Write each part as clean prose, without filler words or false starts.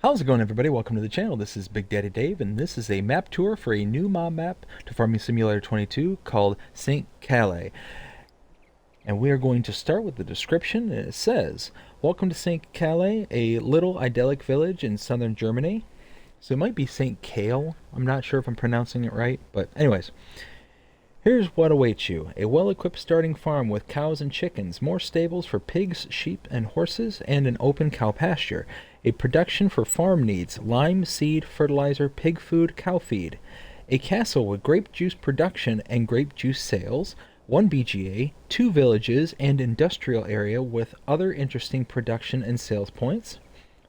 How's it going, everybody? Welcome to the channel. This is Big Daddy Dave, and this is a map tour for a new mob map to Farming Simulator 22 called St. Kalle. And we are going to start with the description, and it says, "Welcome to St. Kalle, a little idyllic village in southern Germany." So it might be St. Kale. I'm not sure if I'm pronouncing it right, but anyways. Here's what awaits you. A well-equipped starting farm with cows and chickens, more stables for pigs, sheep, and horses, and an open cow pasture. A production for farm needs, lime, seed, fertilizer, pig food, cow feed. A castle with grape juice production and grape juice sales. 1 BGA, 2 villages, and industrial area with other interesting production and sales points.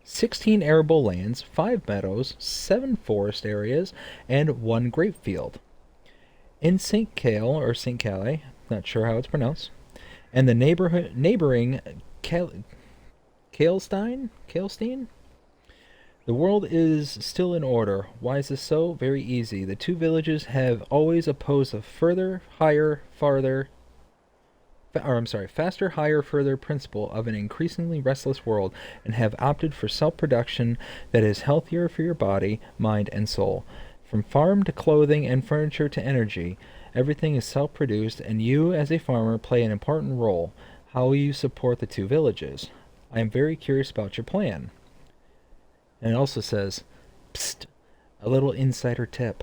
16 arable lands, 5 meadows, 7 forest areas, and 1 grape field. In St. Kale, or St. Kalle, not sure how it's pronounced, and the neighboring Kalestein, the world is still in order. Why is this so? Very easy. The two villages have always opposed a faster, higher, further principle of an increasingly restless world, and have opted for self-production that is healthier for your body, mind, and soul. From farm to clothing and furniture to energy, everything is self-produced, and you, as a farmer, play an important role. How will you support the two villages? I am very curious about your plan. And it also says, psst, a little insider tip.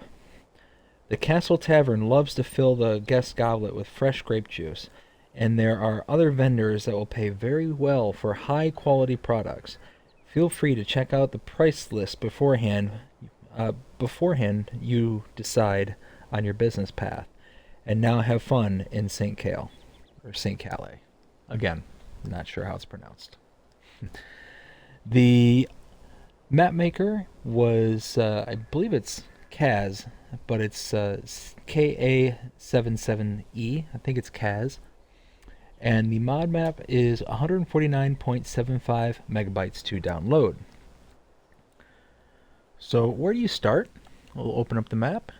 The Castle Tavern loves to fill the guest goblet with fresh grape juice, and there are other vendors that will pay very well for high-quality products. Feel free to check out the price list beforehand you decide on your business path. And now have fun in St. Kale, or St. Kalle. Again, not sure how it's pronounced. The map maker was, I believe it's Kaz, but it's KA77E. I think it's Kaz. And the mod map is 149.75 megabytes to download. So where do you start? We'll open up the map.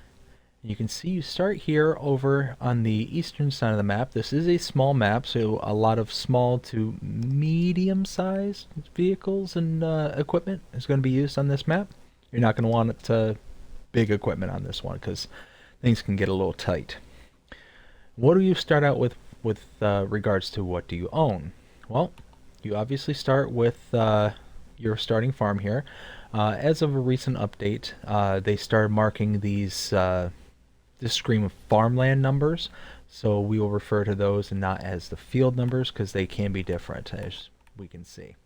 You can see you start here over on the eastern side of the map. This is a small map, so a lot of small to medium-sized vehicles and equipment is going to be used on this map. You're not going to want big equipment on this one because things can get a little tight. What do you start out with regards to what do you own? Well, you obviously start with your starting farm here. As of a recent update, they started marking these this screen of farmland numbers, so we will refer to those and not as the field numbers because they can be different, as we can see.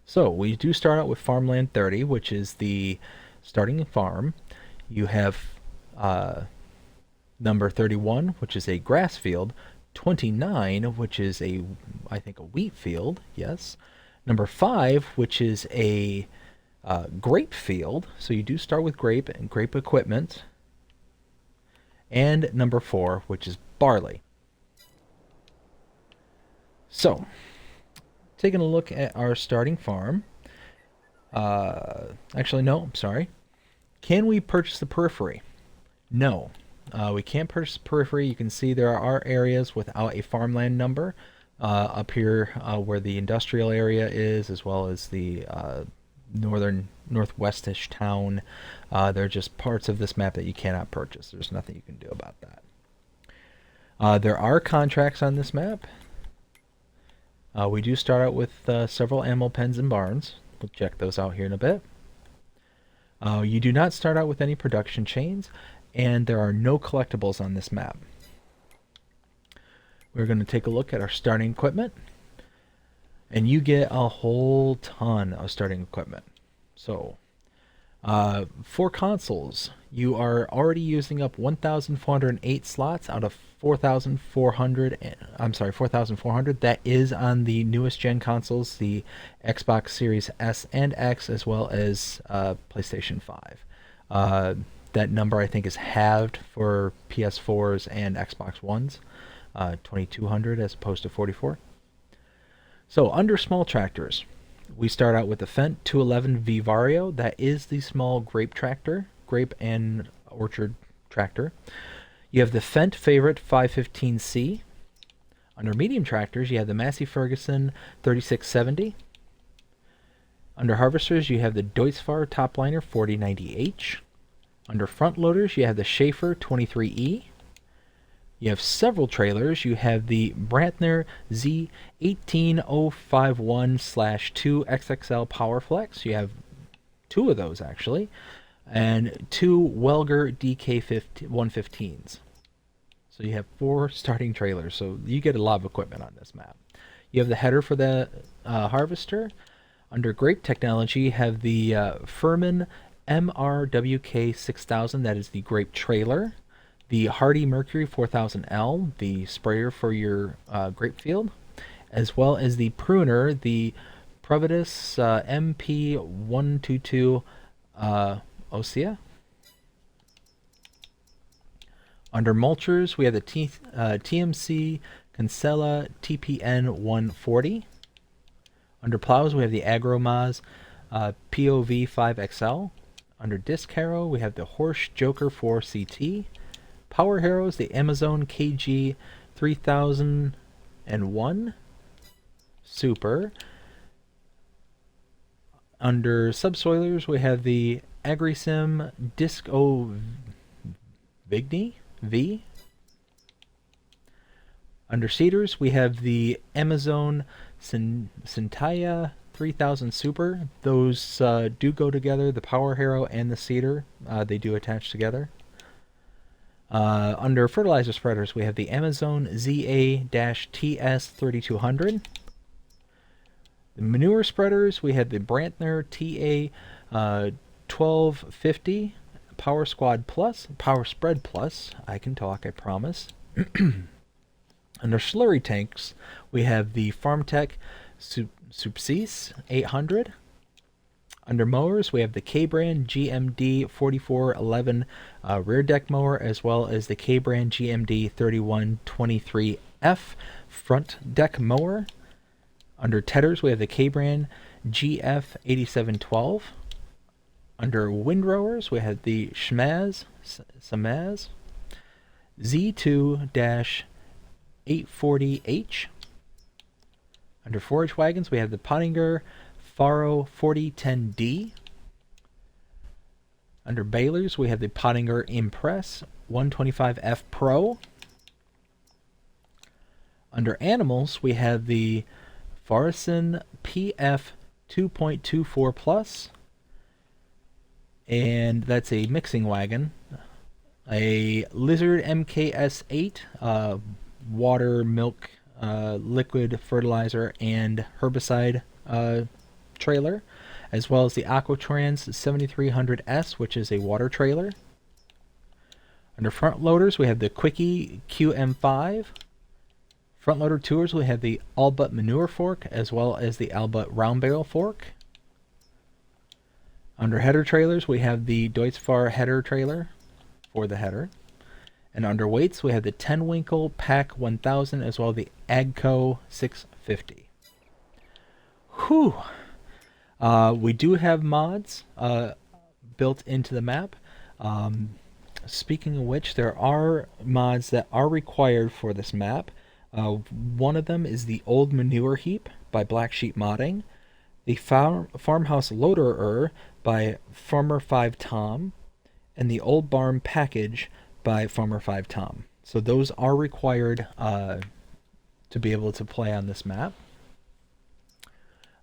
So we do start out with farmland 30, which is the starting farm. You have number 31, which is a grass field. 29, which is I think a wheat field. Yes. Number 5, which is a grape field, so you do start with grape and grape equipment. And number 4, which is barley. So, taking a look at our starting farm. Actually, no, I'm sorry. Can we purchase the periphery? No. We can't purchase the periphery. You can see there are areas without a farmland number up here where the industrial area is, as well as the northwestish town. They're just parts of this map that you cannot purchase. There's nothing you can do about that. There are contracts on this map. We do start out with several animal pens and barns. We'll check those out here in a bit. You do not start out with any production chains, and there are no collectibles on this map. We're going to take a look at our starting equipment. And you get a whole ton of starting equipment. So, for consoles, you are already using up 1,408 slots out of 4,400. I'm sorry, 4,400. That is on the newest gen consoles, the Xbox Series S and X, as well as PlayStation 5. That number I think is halved for PS4s and Xbox Ones, 2,200 as opposed to 44. So, under small tractors, we start out with the Fendt 211 V Vario. That is the small grape tractor, grape and orchard tractor. You have the Fendt Favorite 515C. Under medium tractors, you have the Massey Ferguson 3670. Under harvesters, you have the Deutzfahr Topliner 4090H. Under front loaders, you have the Schaefer 23E. You have several trailers. You have the Brantner Z18051/2XXL Powerflex. You have two of those actually, and two Welger DK115s. So you have 4 starting trailers. So you get a lot of equipment on this map. You have the header for the harvester. Under grape technology, you have the Furman MRWK 6000. That is the grape trailer. The Hardy Mercury 4000L, the sprayer for your grape field, as well as the pruner, the Providus MP122 Osea. Under mulchers, we have the TMC Kinsella TPN 140. Under plows, we have the Agromaz POV 5XL. Under disc harrow, we have the Horsch Joker 4CT. Power harrows, the Amazon KG 3001 Super. Under subsoilers, we have the Agrisim Disco Vigny V. Under seeders, we have the Amazon Centaya 3000 Super. Those do go together, the power harrow and the seeder. They do attach together. Under fertilizer spreaders, we have the Amazon ZA-TS 3200. The manure spreaders, we have the Brantner TA 1250 Power Squad Plus, Power Spread Plus. I can talk, I promise. Under slurry tanks, we have the FarmTech Subsys 800. Under mowers, we have the K-Brand GMD 4411 rear deck mower, as well as the K-Brand GMD 3123F front deck mower. Under tedders, we have the K-Brand GF 8712. Under windrowers, we have the Samaz Z2-840H. Under forage wagons, we have the Pottinger Faro 4010D. Under balers, we have the Pottinger Impress 125F Pro. Under animals, we have the Farson PF 2.24 Plus, and that's a mixing wagon. A Lizard MKS8 water, milk, liquid fertilizer, and herbicide trailer, as well as the Aquatrans 7300S, which is a water trailer. Under front loaders, we have the Quickie QM5. Front loader tours, we have the Allbutt manure fork, as well as the Allbutt round barrel fork. Under header trailers, we have the Deutzfahr header trailer for the header. And under weights, we have the Tenwinkle Pack 1000, as well as the Agco 650. Whew! We do have mods built into the map. Speaking of which, there are mods that are required for this map. One of them is the Old Manure Heap by Black Sheep Modding, the Farmhouse Loaderer by Farmer 5 Tom, and the Old Barn Package by Farmer 5 Tom. So those are required to be able to play on this map.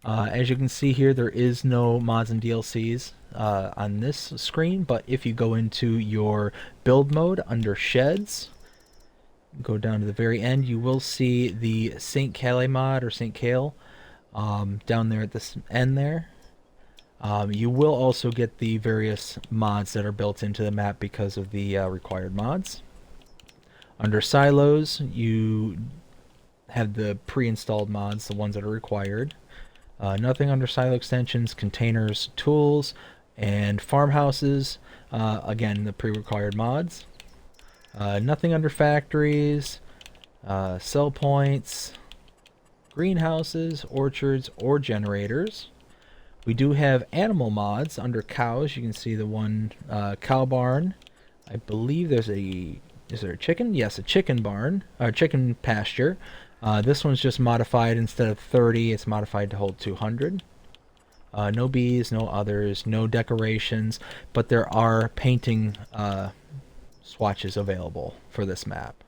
As you can see here, there is no mods and DLCs on this screen, but if you go into your build mode under sheds, go down to the very end, you will see the St. Kalle mod, or St. Kale, down there at this end there. You will also get the various mods that are built into the map because of the required mods. Under silos, you have the pre-installed mods, the ones that are required. Nothing under silo extensions, containers, tools, and farmhouses. Again, the pre-required mods. Nothing under factories, sell points, greenhouses, orchards, or generators. We do have animal mods under cows. You can see the one cow barn. I believe there's a... Is there a chicken? Yes, a chicken barn, or chicken pasture. This one's just modified. Instead of 30, it's modified to hold 200. No bees, no others, no decorations, but there are painting swatches available for this map.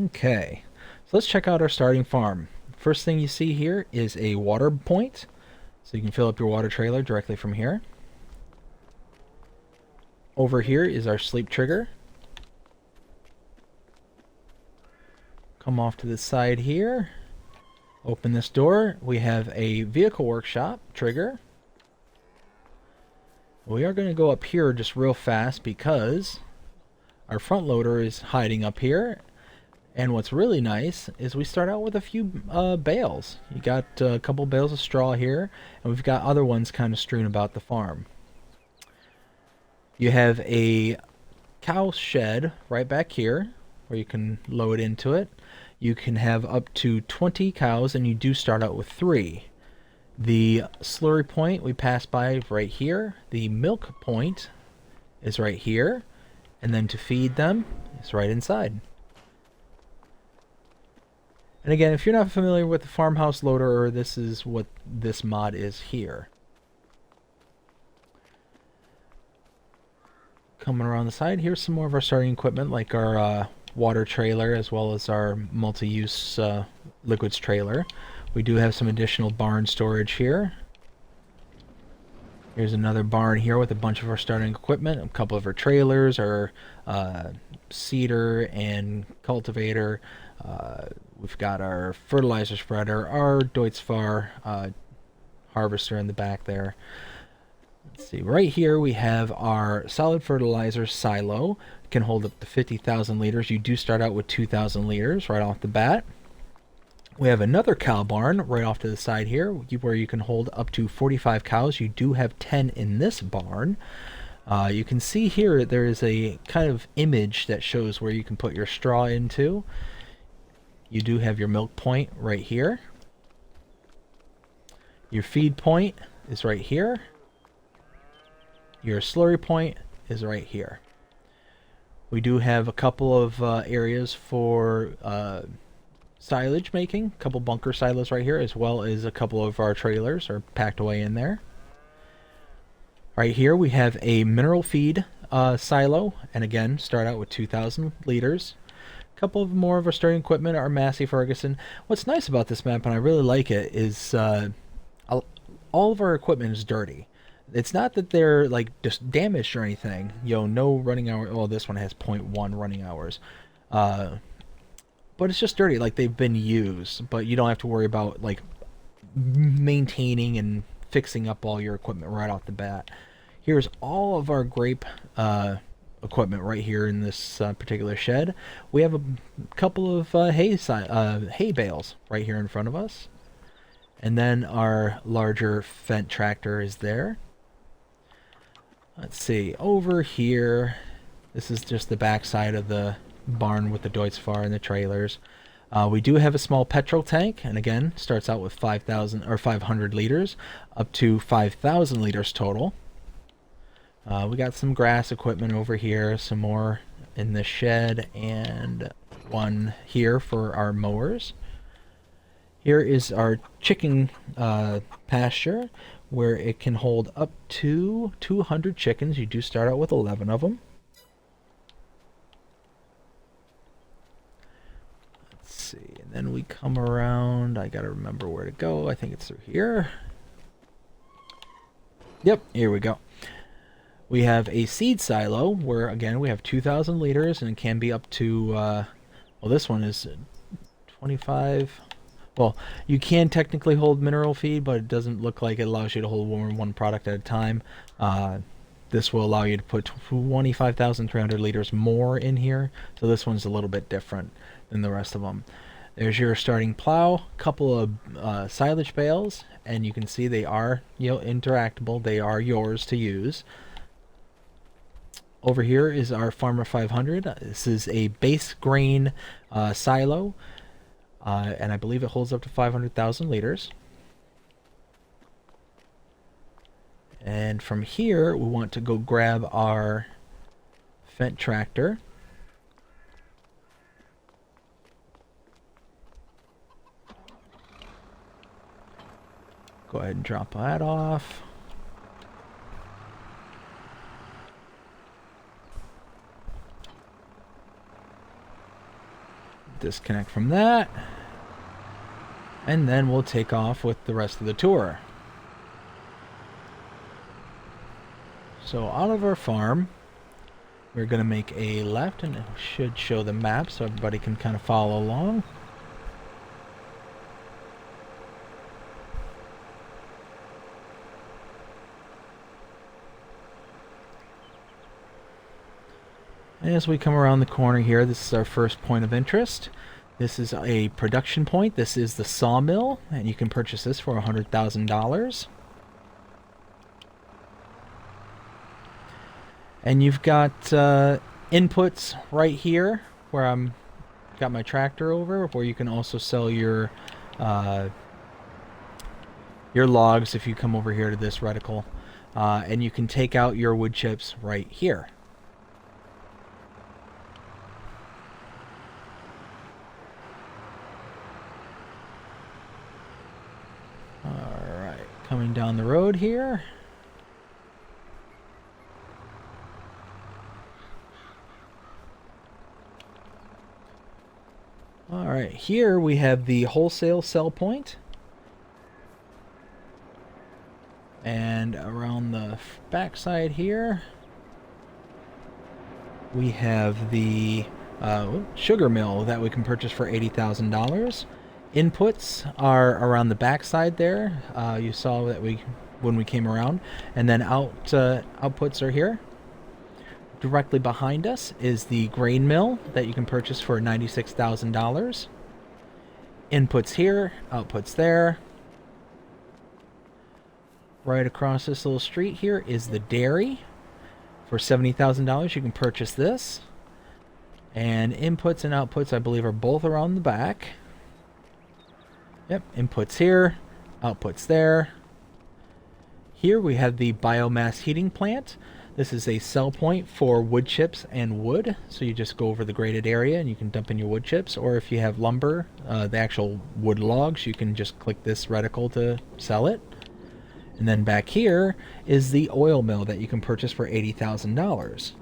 Okay, so let's check out our starting farm. First thing you see here is a water point, so you can fill up your water trailer directly from here. Over here is our sleep trigger. Come off to the side here. Open this door. We have a vehicle workshop trigger. We are going to go up here just real fast because our front loader is hiding up here. And what's really nice is we start out with a few bales. You got a couple bales of straw here, and we've got other ones kind of strewn about the farm. You have a cow shed right back here where you can load into it. You can have up to 20 cows, and you do start out with 3. The slurry point we pass by right here. The milk point is right here. And then to feed them is right inside. And again, if you're not familiar with the farmhouse loader, this is what this mod is here. Coming around the side, here's some more of our starting equipment, like our water trailer as well as our multi-use liquids trailer. We do have some additional barn storage here. Here's another barn here with a bunch of our starting equipment, a couple of our trailers, our seeder and cultivator. We've got our fertilizer spreader, our Deutz-Fahr harvester in the back there. Let's see, right here we have our solid fertilizer silo. It can hold up to 50,000 liters. You do start out with 2,000 liters right off the bat. We have another cow barn right off to the side here where you can hold up to 45 cows. You do have 10 in this barn. You can see here there is a kind of image that shows where you can put your straw into. You do have your milk point right here. Your feed point is right here. Your slurry point is right here. We do have a couple of areas for silage making, a couple bunker silos right here, as well as a couple of our trailers are packed away in there. Right here we have a mineral feed silo, and again start out with 2,000 liters. A couple of more of our starting equipment are Massey Ferguson. What's nice about this map, and I really like it, is all of our equipment is dirty. It's not that they're like just damaged or anything. No running hour. Oh, this one has 0.1 running hours. But it's just dirty, like they've been used. But you don't have to worry about like maintaining and fixing up all your equipment right off the bat. Here's all of our grape equipment right here in this particular shed. We have a couple of hay bales right here in front of us. And then our larger Fendt tractor is there. Let's see, over here, this is just the back side of the barn with the Deutz-Fahr and the trailers. We do have a small petrol tank, and again, starts out with 5,000 or 500 liters, up to 5,000 liters total. We got some grass equipment over here, some more in the shed, and one here for our mowers. Here is our chicken pasture, where it can hold up to 200 chickens. You do start out with 11 of them. Let's see, and then we come around. I gotta remember where to go. I think it's through here. Yep, here we go. We have a seed silo where, again, we have 2,000 liters, and it can be up to, well, this one is 25. Well, you can technically hold mineral feed, but it doesn't look like it allows you to hold one product at a time. This will allow you to put 25,300 liters more in here, so this one's a little bit different than the rest of them. There's your starting plow, couple of silage bales, and you can see they are interactable. They are yours to use. Over here is our Farmer 500. This is a base grain silo. And I believe it holds up to 500,000 liters. And from here, we want to go grab our Fendt tractor. Go ahead and drop that off. Disconnect from that. And then we'll take off with the rest of the tour. So out of our farm, we're going to make a left, and it should show the map so everybody can kind of follow along. As we come around the corner here, this is our first point of interest. This is a production point. This is the sawmill, and you can purchase this for $100,000. And you've got inputs right here where I'm got my tractor over, where you can also sell your logs if you come over here to this reticle, and you can take out your wood chips right here. Coming down the road here. Alright, here we have the wholesale sell point. And around the backside here, we have the sugar mill that we can purchase for $80,000. Inputs are around the backside there. You saw that when we came around, and then outputs are here. Directly behind us is the grain mill that you can purchase for $96,000. Inputs here, outputs there. Right across this little street here is the dairy. For $70,000 you can purchase this. And inputs and outputs, I believe, are both around the back. Yep, inputs here, outputs there. Here we have the biomass heating plant. This is a sell point for wood chips and wood. So you just go over the graded area and you can dump in your wood chips. Or if you have lumber, the actual wood logs, you can just click this reticle to sell it. And then back here is the oil mill that you can purchase for $80,000.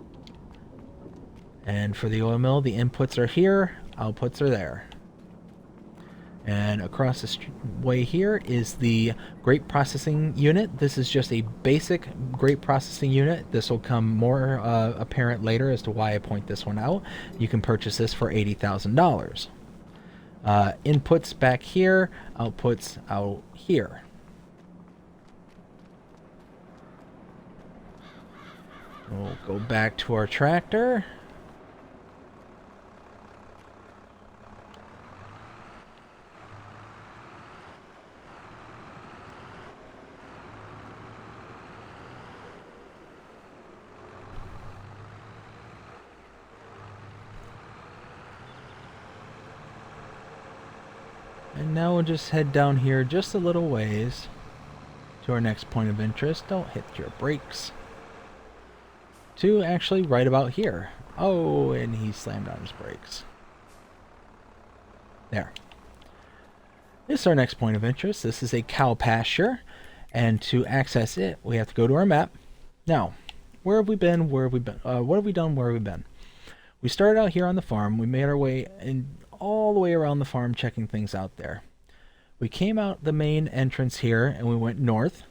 And for the oil mill, the inputs are here, outputs are there. And across the way here is the grape processing unit. This is just a basic grape processing unit. This will come more apparent later as to why I point this one out. You can purchase this for $80,000. Inputs back here, outputs out here. We'll go back to our tractor. And now we'll just head down here just a little ways to our next point of interest. Don't hit your brakes. To actually right about here. Oh, and he slammed on his brakes. There. This is our next point of interest. This is a cow pasture. And to access it, we have to go to our map. Now, where have we been? Where have we been? What have we done? Where have we been? We started out here on the farm. We made our way in all the way around the farm, checking things out there. We came out the main entrance here, and we went north,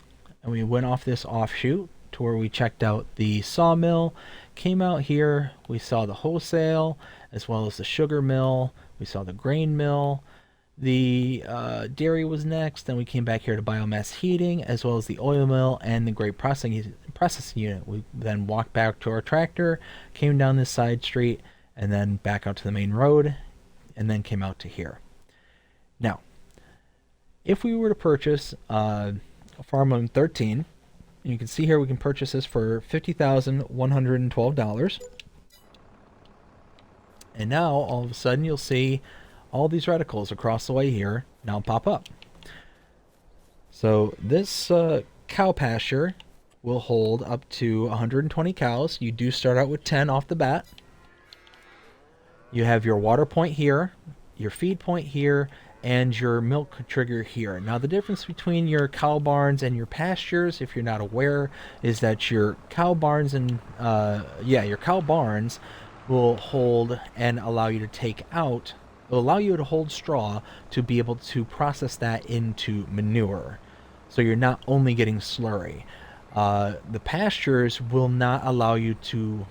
and we went off this offshoot to where we checked out the sawmill. Came out here, we saw the wholesale, as well as the sugar mill. We saw the grain mill. The dairy was next. Then we came back here to biomass heating, as well as the oil mill and the grape processing unit. We then walked back to our tractor, came down this side street, and then back out to the main road, and then came out to here. Now, if we were to purchase Farm Loan 13, you can see here we can purchase this for $50,112. And now, all of a sudden, you'll see all these reticles across the way here now pop up. So this cow pasture will hold up to 120 cows. You do start out with 10 off the bat. You have your water point here, your feed point here, and your milk trigger here. Now the difference between your cow barns and your pastures, if you're not aware, is that your cow barns and your cow barns will hold and allow you to take out, will allow you to hold straw to be able to process that into manure. So you're not only getting slurry. The pastures will not allow you to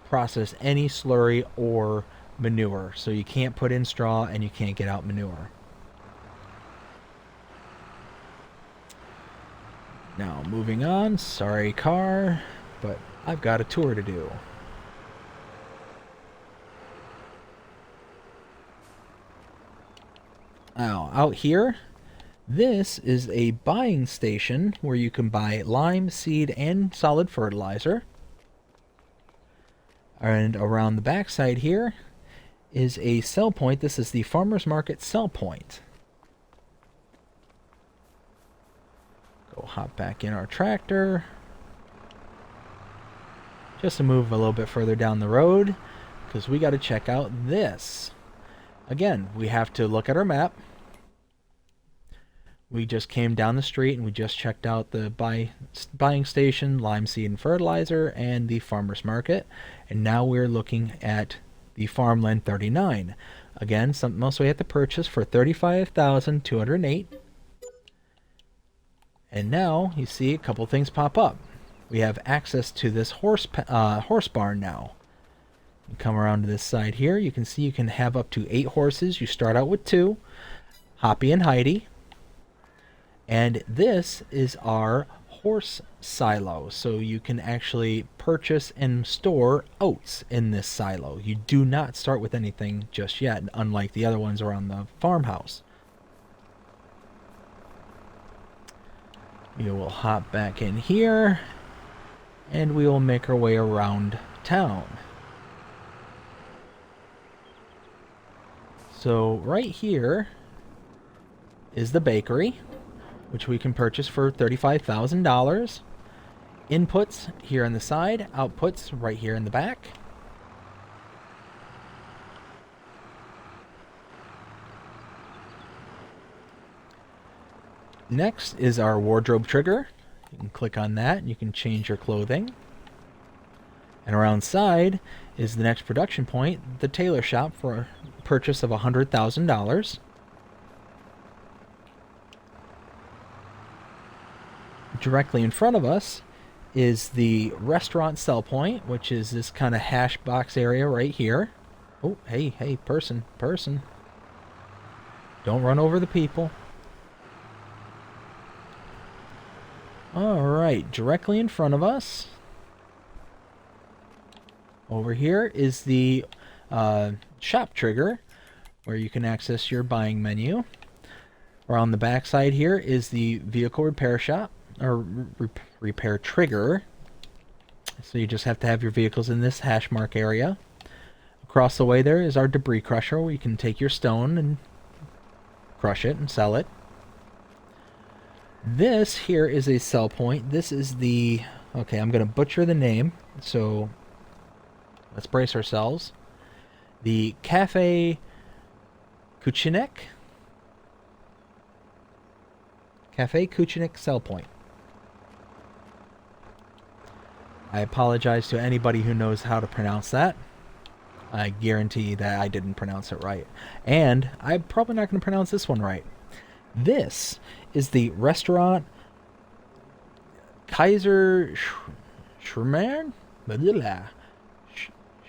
process any slurry or manure, so you can't put in straw and you can't get out manure. Now moving on, sorry car, but I've got a tour to do. Now out here, this is a buying station where you can buy lime, seed, and solid fertilizer. And around the backside here is a sell point. This is the farmer's market sell point. Go hop back in our tractor. Just to move a little bit further down the road, because we got to check out this. Again, we have to look at our map. We just came down the street and we just checked out the buying station, lime, seed, and fertilizer, and the farmer's market. And now we're looking at the farmland 39. Again, something else we have to purchase for $35,208. And now you see a couple things pop up. We have access to this horse barn now. You come around to this side here. You can see you can have up to 8 horses. You start out with 2, Hoppy and Heidi. And this is our horse silo, so you can actually purchase and store oats in this silo. You do not start with anything just yet, unlike the other ones around the farmhouse. We will hop back in here, and we will make our way around town. So right here is the bakery, which we can purchase for $35,000. Inputs here on the side, outputs right here in the back. Next is our wardrobe trigger. You can click on that and you can change your clothing. And around side is the next production point, the tailor shop, for a purchase of $100,000. Directly in front of us is the restaurant sell point, which is this kind of hash box area right here. Oh, hey, person. Don't run over the people. Alright, directly in front of us, over here is the shop trigger, where you can access your buying menu. Around the back side here is the vehicle repair shop, or repair trigger. So you just have to have your vehicles in this hash mark area. Across the way there is our debris crusher, where you can take your stone and crush it and sell it. This here is a sell point. This is the, okay, I'm going to butcher the name, so let's brace ourselves. The Cafe Kuchinek sell point. I apologize to anybody who knows how to pronounce that. I guarantee that I didn't pronounce it right. And I'm probably not going to pronounce this one right. This is the restaurant Kaiser Schmarrn?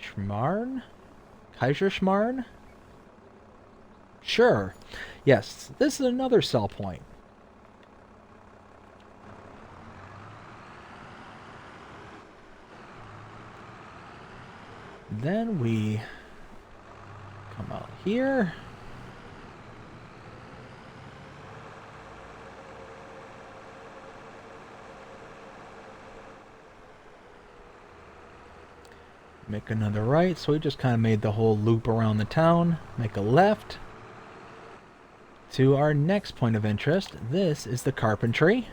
Schmarrn? Kaiser Schmarrn? Sure. Yes, this is another sell point. Then we come out here. Make another right, so we just kind of made the whole loop around the town. Make a left to our next point of interest. This is the carpentry.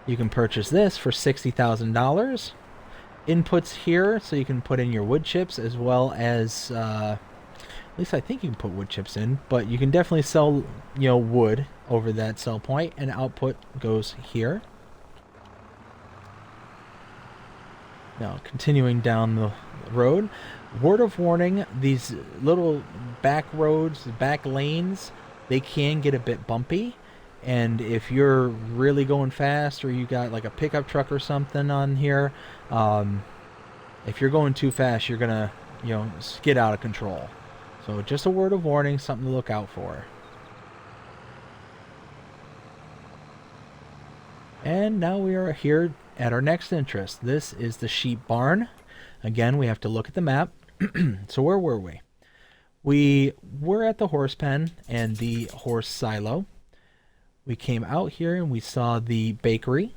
You can purchase this for $60,000. Inputs here, so you can put in your wood chips as well as At least I think you can put wood chips in, but you can definitely sell, wood over that sell point, and output goes here. Now, continuing down the road, word of warning, these little back roads, back lanes, they can get a bit bumpy. And if you're really going fast, or you got like a pickup truck or something on here, if you're going too fast, you're going to, get out of control. So just a word of warning, something to look out for. And now we are here at our next interest. This is the sheep barn. Again, we have to look at the map. So where were we? We were at the horse pen and the horse silo. We came out here and we saw the bakery.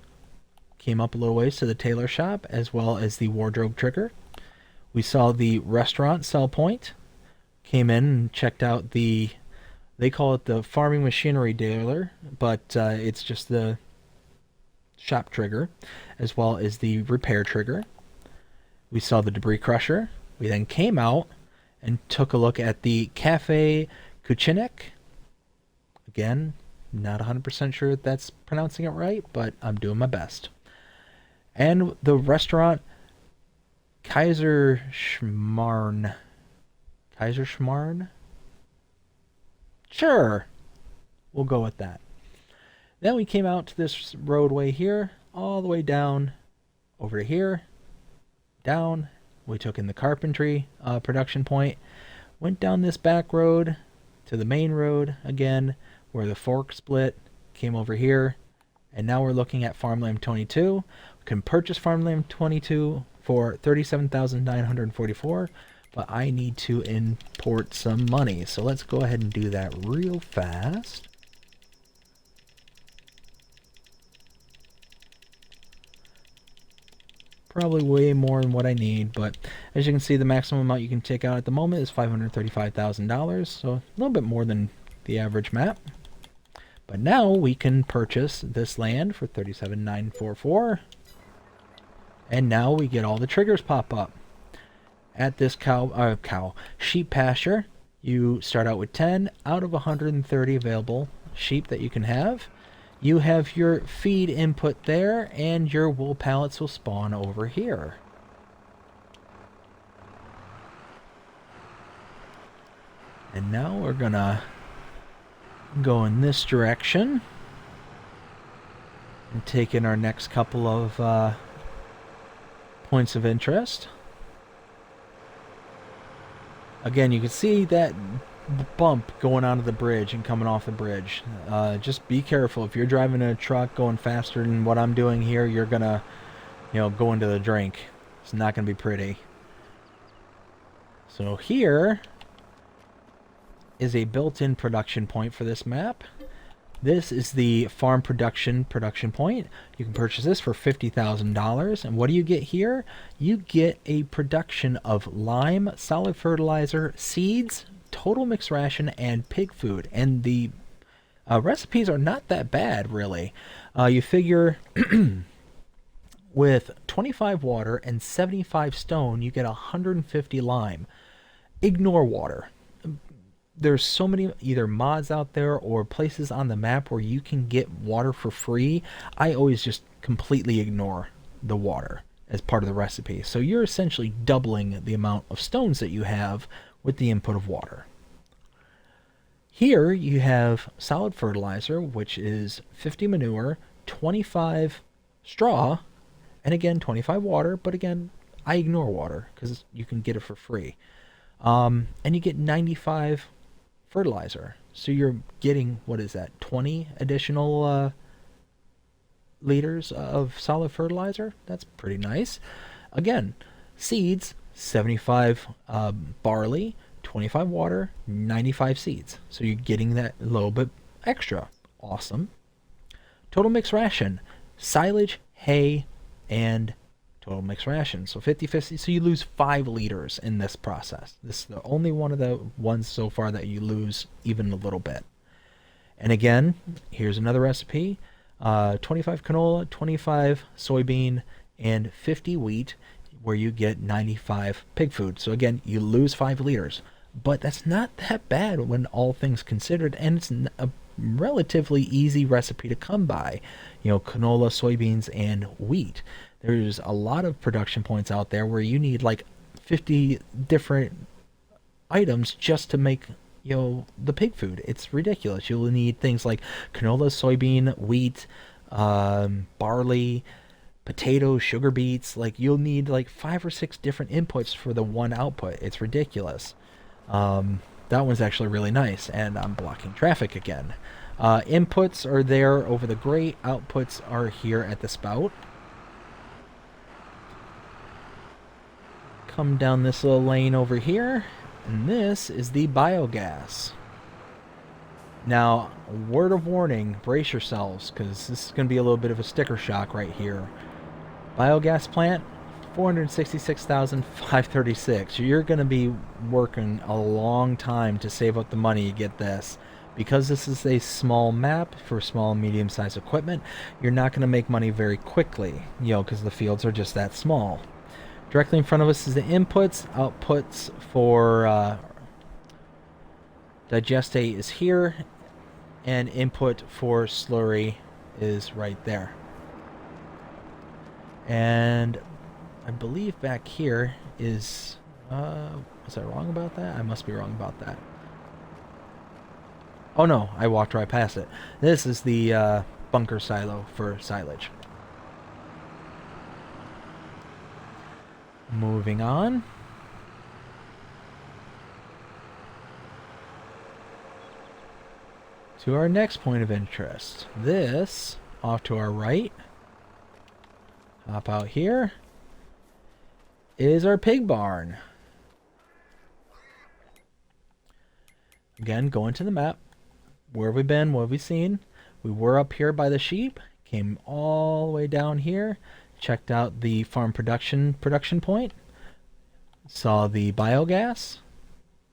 Came up a little ways to the tailor shop, as well as the wardrobe trigger. We saw the restaurant sell point. Came in and checked out the, they call it the farming machinery dealer, but it's just the shop trigger, as well as the repair trigger. We saw the debris crusher. We then came out and took a look at the Cafe Kuchinek. Again, not 100% sure if that's pronouncing it right, but I'm doing my best. And the restaurant Kaiser Schmarrn. Kaiser Schmarrn? Sure. We'll go with that. Then we came out to this roadway here, all the way down over to here, down. We took in the carpentry production point, went down this back road to the main road again, where the fork split, came over here, and now we're looking at Farmland 22. We can purchase Farmland 22 for $37,944, but I need to import some money. So let's go ahead and do that real fast. Probably way more than what I need, but as you can see, the maximum amount you can take out at the moment is $535,000, so a little bit more than the average map. But now we can purchase this land for $37,944, and now we get all the triggers pop up. At this sheep pasture, you start out with 10 out of 130 available sheep that you can have. You have your feed input there, and your wool pallets will spawn over here. And now we're gonna go in this direction and take in our next couple of points of interest. Again, you can see that bump going onto the bridge and coming off the bridge. Just be careful. If you're driving a truck going faster than what I'm doing here, you're gonna, go into the drink. It's not gonna be pretty. So here is a built-in production point for this map. This is the farm production point. You can purchase this for $50,000. And what do you get here? You get a production of lime, solid fertilizer, seeds, total mixed ration, and pig food. And the recipes are not that bad, really. You figure with 25 water and 75 stone, you get 150 lime. Ignore water. There's so many either mods out there or places on the map where you can get water for free. I always just completely ignore the water as part of the recipe. So you're essentially doubling the amount of stones that you have with the input of water. Here you have solid fertilizer, which is 50 manure, 25 straw, and again 25 water, but again I ignore water because you can get it for free. And you get 95 fertilizer. So you're getting, what is that, 20 additional liters of solid fertilizer? That's pretty nice. Again, seeds, 75 barley, 25 water, 95 seeds. So you're getting that a little bit extra. Awesome. Total mixed ration, silage, hay, and total mixed ration. So 50-50. So you lose 5 liters in this process. This is the only one of the ones so far that you lose even a little bit. And again, here's another recipe. 25 canola, 25 soybean, and 50 wheat, where you get 95 pig food. So again, you lose 5 liters. but that's not that bad when all things considered, and it's a relatively easy recipe to come by. Canola, soybeans, and wheat. There's a lot of production points out there where you need like 50 different items just to make the pig food. It's ridiculous. You'll need things like canola, soybean, wheat, barley, potatoes, sugar beets. Like you'll need like 5 or 6 different inputs for the one output. It's ridiculous. That one's actually really nice, and I'm blocking traffic again. Inputs are there over the grate. Outputs are here at the spout. Come down this little lane over here, and this is the biogas. Now, word of warning, brace yourselves, because this is going to be a little bit of a sticker shock right here. Biogas plant, 466,536. You're going to be working a long time to save up the money to get this. Because this is a small map for small and medium-sized equipment, you're not going to make money very quickly, because the fields are just that small. Directly in front of us is the inputs. Outputs for digestate is here, and input for slurry is right there. And I believe back here is... was I wrong about that? I must be wrong about that. Oh no, I walked right past it. This is the bunker silo for silage. Moving on. To our next point of interest. This, off to our right, hop out here, is our pig barn. Again, going to the map. Where have we been? What have we seen? We were up here by the sheep, came all the way down here, checked out the farm production point, saw the biogas,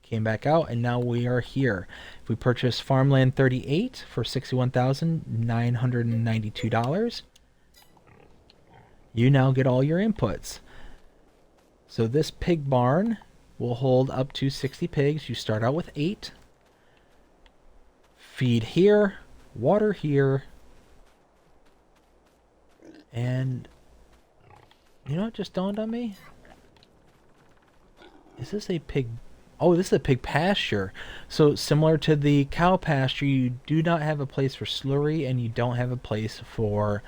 came back out, and now we are here. If we purchase farmland 38 for $61,992, you now get all your inputs. So this pig barn will hold up to 60 pigs. You start out with 8. Feed here, water here, and you know what just dawned on me? Is this a pig? Oh, this is a pig pasture. So similar to the cow pasture, you do not have a place for slurry, and you don't have a place for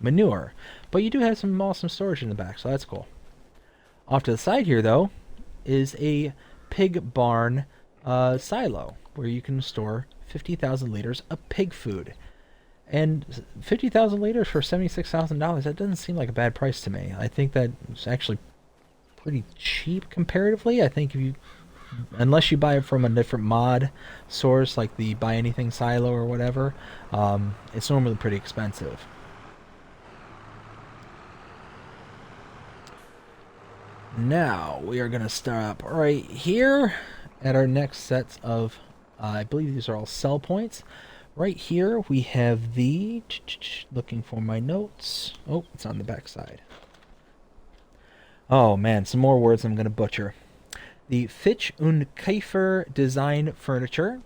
manure. But you do have some awesome storage in the back, so that's cool. Off to the side here, though, is a pig barn silo, where you can store 50,000 liters of pig food. And 50,000 liters for $76,000, that doesn't seem like a bad price to me. I think that's actually pretty cheap comparatively. I think if you, unless you buy it from a different mod source, like the Buy Anything silo or whatever, it's normally pretty expensive. Now, we are going to stop right here at our next sets of, I believe these are all sell points. Right here, we have the, looking for my notes. Oh, it's on the back side. Oh man, some more words I'm going to butcher. The Fitch und Kiefer design furniture.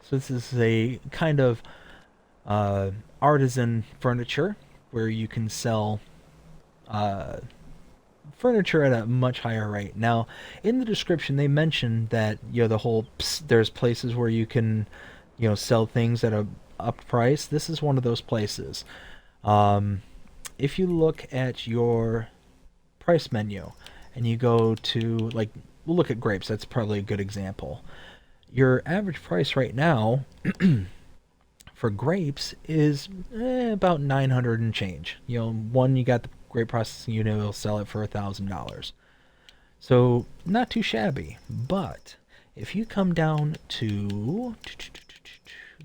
So this is a kind of artisan furniture where you can sell furniture at a much higher rate. Now, in the description, they mentioned that the whole there's places where you can sell things at a up price. This is one of those places. If you look at your price menu and you go to, like, we'll look at grapes. That's probably a good example. Your average price right now for grapes is about 900 and change. One, you got the grape processing unit, will sell it for $1,000. So not too shabby. But if you come down to,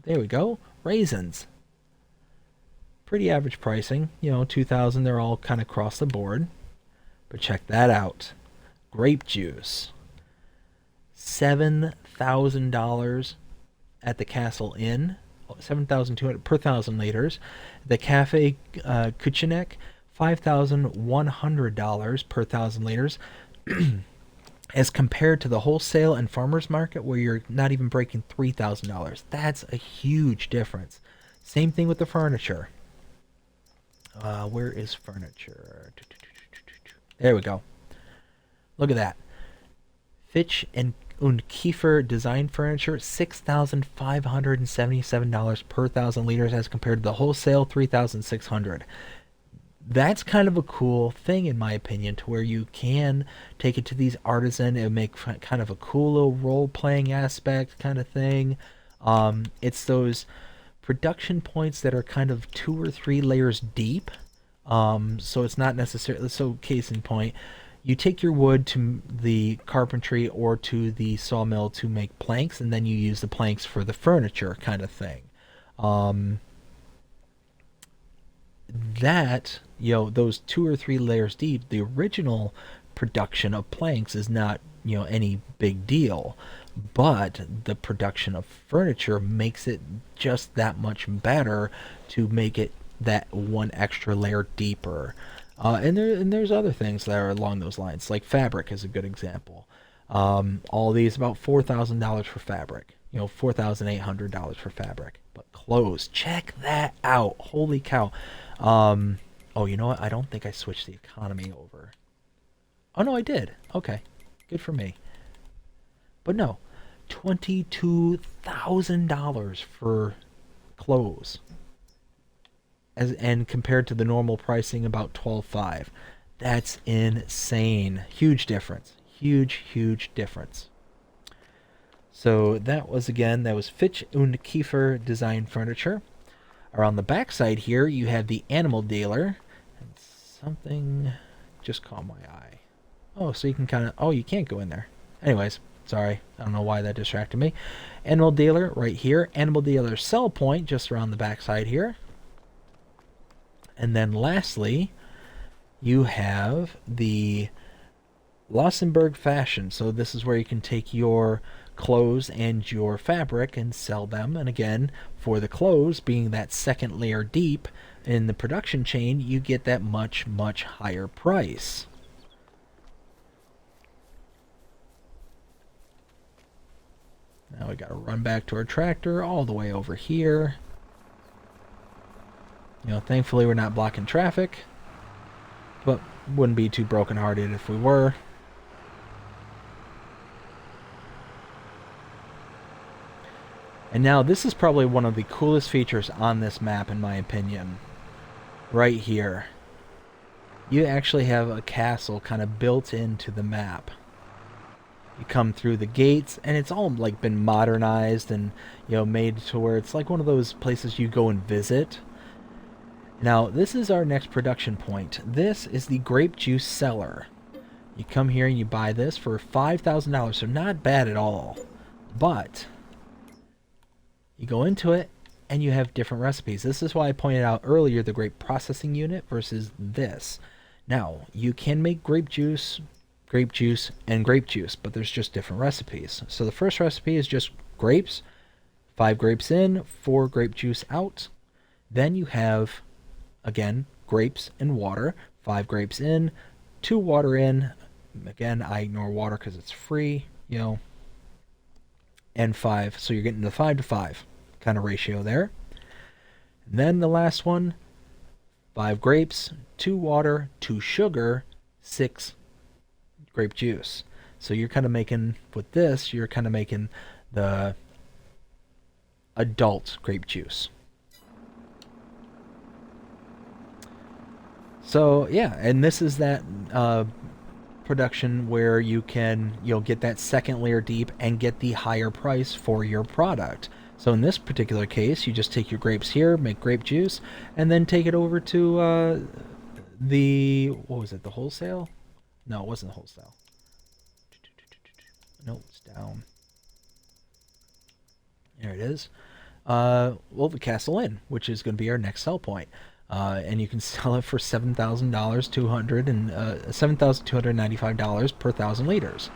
there we go, raisins. Pretty average pricing, 2,000. They're all kind of across the board. But check that out. Grape juice, $7,000 at the Castle Inn, $7,200 per 1,000 liters. The Cafe Kuchenek, $5,100 per 1,000 liters. as compared to the wholesale and farmers market where you're not even breaking $3,000. That's a huge difference. Same thing with the furniture. Where is furniture? There we go. Look at that. Fitch and Kiefer design furniture, $6,577 per 1,000 liters as compared to the wholesale $3,600. That's kind of a cool thing in my opinion, to where you can take it to these artisan and make kind of a cool little role-playing aspect kind of thing. It's those production points that are kind of 2 or 3 layers deep. So it's not necessarily, so case in point, you take your wood to the carpentry or to the sawmill to make planks, and then you use the planks for the furniture kind of thing. Um, that, those 2 or 3 layers deep, the original production of planks is not, any big deal. But the production of furniture makes it just that much better to make it that one extra layer deeper. And there's other things that are along those lines, like fabric is a good example. All these about $4,000 for fabric, $4,800 for fabric. But clothes, check that out! Holy cow! Oh, you know what? I don't think I switched the economy over. Oh no, I did. Okay, good for me. But no, $22,000 for clothes, and compared to the normal pricing about 12.5. That's insane. Huge difference. Huge difference. So that was Fitch und Kiefer design furniture. Around the back side here, you have the animal dealer. And something just caught my eye. Oh, so you can you can't go in there. Anyways, sorry, I don't know why that distracted me. Animal dealer right here. Animal dealer sell point just around the back side here. And then lastly, you have the Lassenberg fashion. So this is where you can take your clothes and your fabric and sell them. And again, for the clothes, being that second layer deep in the production chain, you get that much higher price. Now we got to run back to our tractor all the way over here. Thankfully we're not blocking traffic, but wouldn't be too brokenhearted if we were. And now this is probably one of the coolest features on this map in my opinion. Right here. You actually have a castle kind of built into the map. You come through the gates, and it's all like been modernized and made to where it's like one of those places you go and visit. Now, this is our next production point. This is the grape juice cellar. You come here and you buy this for $5,000, so not bad at all. But you go into it and you have different recipes. This is why I pointed out earlier the grape processing unit versus this. Now, you can make grape juice, and grape juice, but there's just different recipes. So the first recipe is just grapes, 5 grapes in, 4 grape juice out. Then you have, again, grapes and water, 5 grapes in, 2 water in. Again, I ignore water because it's free, and 5. So you're getting the 5 to 5 kind of ratio there. And then the last one, 5 grapes, 2 water, 2 sugar, 6 grape juice. So you're kind of making, with this, you're kind of making the adult grape juice. So yeah, and this is that production where you can get that second layer deep and get the higher price for your product. So in this particular case, you just take your grapes here, make grape juice, and then take it over to the wholesale? No, it wasn't the wholesale. No, it's down. There it is. The Castle Inn, which is going to be our next sell point. And you can sell it for $7,295 per 1,000 liters.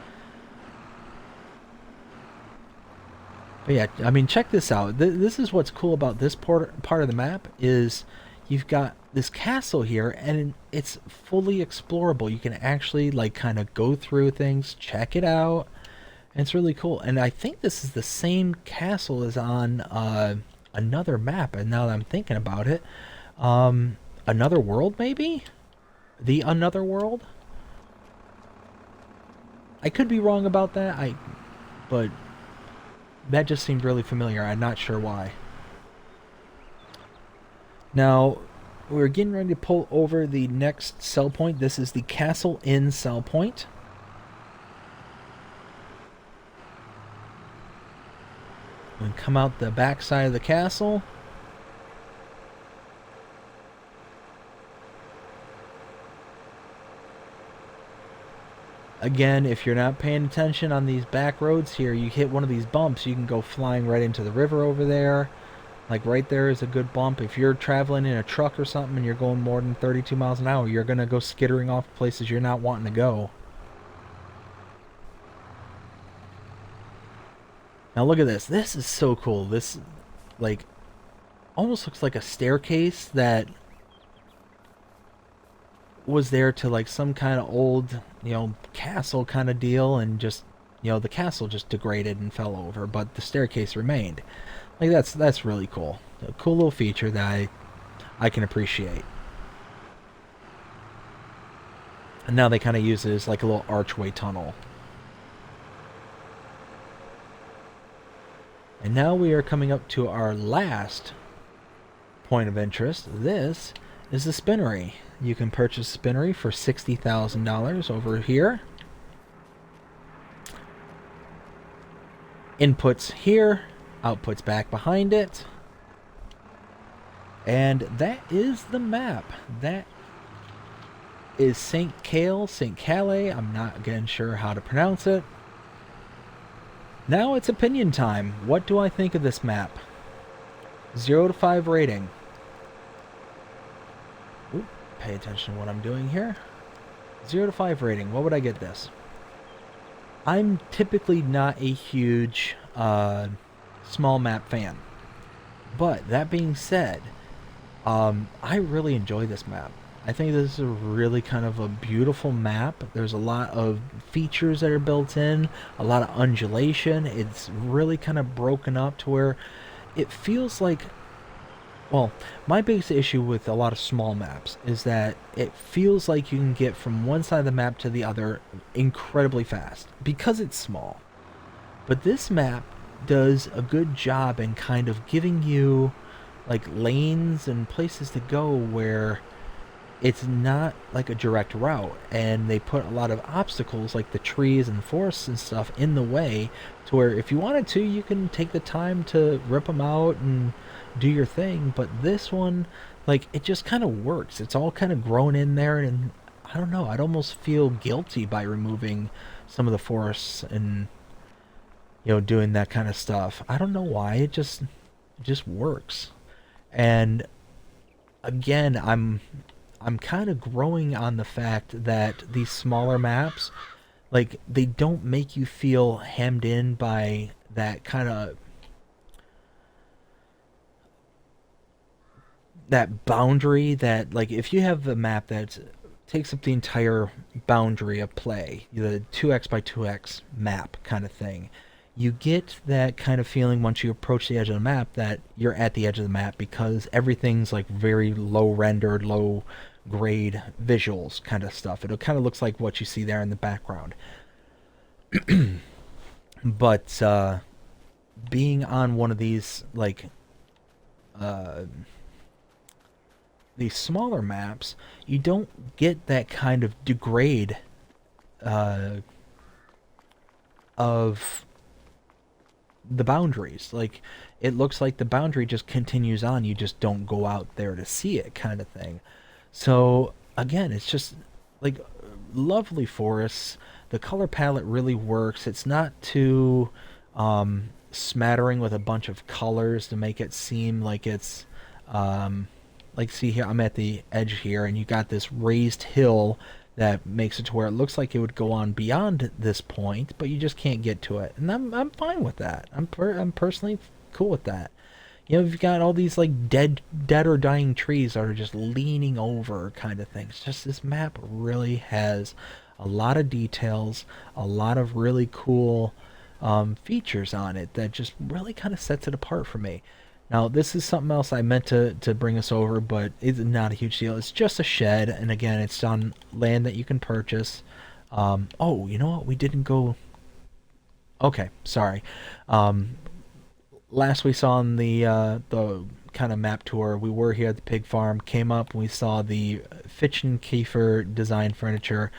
But yeah, I mean, check this out. This is what's cool about this part of the map is you've got this castle here, and it's fully explorable. You can actually like kind of go through things, check it out, and it's really cool. And I think this is the same castle as on another map. And now that I'm thinking about it, another world maybe, the another world. I could be wrong about that. But that just seemed really familiar. I'm not sure why. Now, we're getting ready to pull over the next sell point. This is the Castle Inn sell point. We come out the back side of the castle. Again, if you're not paying attention on these back roads here, you hit one of these bumps, you can go flying right into the river over there. Like right there is a good bump. If you're traveling in a truck or something and you're going more than 32 miles an hour, you're going to go skittering off places you're not wanting to go. Now look at this. This is so cool. This, like, almost looks like a staircase that was there to, like, some kind of old, castle kind of deal, and just, the castle just degraded and fell over, but the staircase remained. Like, that's really cool. A cool little feature that I can appreciate. And now they kind of use it as like a little archway tunnel. And now we are coming up to our last point of interest. This is the spinnery. You can purchase a spinnery for $60,000 over here. Inputs here, outputs back behind it. And that is the map. That is St. Kalle. I'm not again sure how to pronounce it. Now it's opinion time. What do I think of this map? 0 to 5 rating. Ooh, pay attention to what I'm doing here. 0 to 5 rating. What would I get this? I'm typically not a huge small map fan. But that being said, I really enjoy this map. I think this is a really kind of a beautiful map. There's a lot of features that are built in, a lot of undulation. It's really kind of broken up to where it feels like, well, my biggest issue with a lot of small maps is that it feels like you can get from one side of the map to the other incredibly fast because it's small. But this map does a good job in kind of giving you like lanes and places to go where it's not like a direct route, and they put a lot of obstacles like the trees and forests and stuff in the way to where if you wanted to, you can take the time to rip them out and do your thing. But this one, like, it just kind of works. It's all kind of grown in there, and I don't know, I'd almost feel guilty by removing some of the forests and doing that kind of stuff. I don't know why. It just works. And again, I'm kind of growing on the fact that these smaller maps, like, they don't make you feel hemmed in by that kind of that boundary that, like, if you have a map that takes up the entire boundary of play, the 2x by 2x map kind of thing, you get that kind of feeling once you approach the edge of the map that you're at the edge of the map because everything's like very low rendered, low grade visuals kind of stuff. It kind of looks like what you see there in the background. But being on one of these like these smaller maps, you don't get that kind of degrade of the boundaries. Like, it looks like the boundary just continues on, you just don't go out there to see it kind of thing. So again, it's just like lovely forests. The color palette really works. It's not too smattering with a bunch of colors to make it seem like it's like, see here, I'm at the edge here, and you got this raised hill that makes it to where it looks like it would go on beyond this point, but you just can't get to it. And I'm fine with that. I'm personally cool with that. You've got all these like dead or dying trees that are just leaning over kind of things. Just this map really has a lot of details, a lot of really cool features on it that just really kind of sets it apart for me. Now, this is something else I meant to bring us over, but it's not a huge deal. It's just a shed, and again, it's on land that you can purchase. Oh, you know what? We didn't go. Okay, sorry. Um, Last we saw on the kind of map tour, we were here at the pig farm. Came up, and we saw the Fitch and Kiefer design furniture,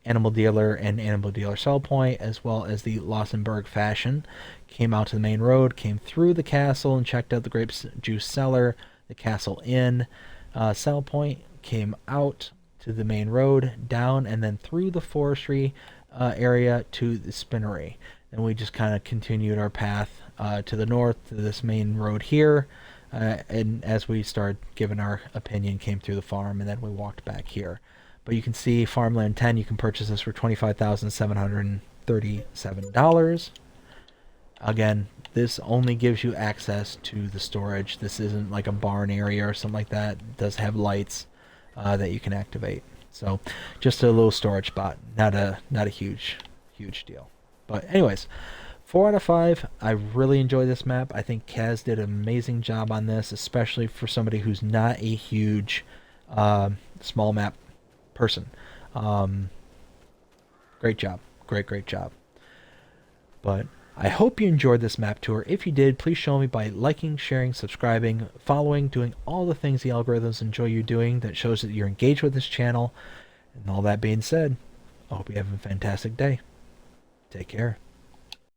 animal dealer and animal dealer sell point, as well as the Lossenberg fashion. Came out to the main road, came through the castle, and checked out the grape juice cellar, the castle inn, sell point. Came out to the main road, down, and then through the forestry area to the spinnery. And we just kind of continued our path to the north to this main road here. And as we started giving our opinion, came through the farm, and then we walked back here. But you can see Farmland 10, you can purchase this for $25,737. Again, this only gives you access to the storage. This isn't like a barn area or something like that. It does have lights that you can activate. So just a little storage spot, not a huge deal. But anyways, 4 out of 5. I really enjoy this map. I think Kaz did an amazing job on this, especially for somebody who's not a huge small map person. Great job. Great job. But I hope you enjoyed this map tour. If you did, please show me by liking, sharing, subscribing, following, doing all the things the algorithms enjoy you doing. That shows that you're engaged with this channel. And all that being said, I hope you have a fantastic day. Take care.